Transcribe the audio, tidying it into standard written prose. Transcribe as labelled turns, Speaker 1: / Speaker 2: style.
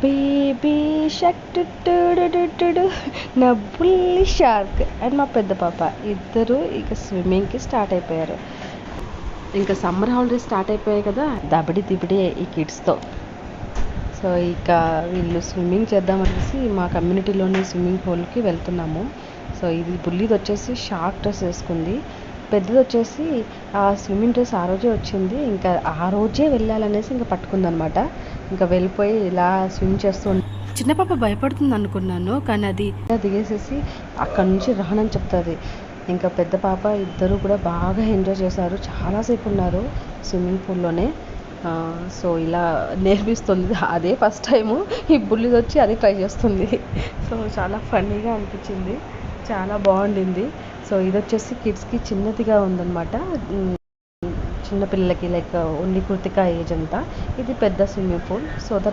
Speaker 1: Baby shark నా బుల్లి shark and మా పెద్ద పాప ఇద్దరు ఇక స్విమ్మింగ్కి స్టార్ట్ అయిపోయారు. ఇంకా సమ్మర్ హాలిడేస్ స్టార్ట్ అయిపోయాయి కదా, దబిడి దిబిడి ఈ కిడ్స్తో. సో ఇక వీళ్ళు స్విమ్మింగ్ చేద్దామనేసి మా కమ్యూనిటీలోని స్విమ్మింగ్ పూల్కి వెళ్తున్నాము. సో ఇది బుల్లిది వచ్చేసి షార్క్ డ్రెస్ వేసుకుంది, పెద్దది వచ్చేసి ఆ స్విమ్మింగ్ డ్రెస్ ఆ రోజే వచ్చింది, ఇంకా ఆ రోజే వెళ్ళాలనేసి ఇంకా పట్టుకుందనమాట. ఇంకా వెళ్ళిపోయి ఇలా స్విమ్ చేస్తూ చిన్న పాప భయపడుతుంది అనుకున్నాను, కానీ అది దిగేసేసి అక్కడ నుంచి రానని చెప్తుంది. ఇంకా పెద్ద పాప ఇద్దరు కూడా బాగా ఎంజాయ్ చేశారు, చాలాసేపు ఉన్నారు స్విమ్మింగ్ పూల్లోనే. సో ఇలా నేర్పిస్తుంది, అదే ఫస్ట్ టైము ఈ బుల్లిది వచ్చి అది ట్రై చేస్తుంది. సో చాలా ఫన్నీగా అనిపించింది, చాలా బాగుండింది. సో ఇది వచ్చేసి కిడ్స్కి చిన్నదిగా ఉందన్నమాట, చిన్నపిల్లలకి లైక్ ఓన్లీ కృతిక ఏజ్ అంతా. ఇది పెద్ద స్విమ్మింగ్ పూల్. సో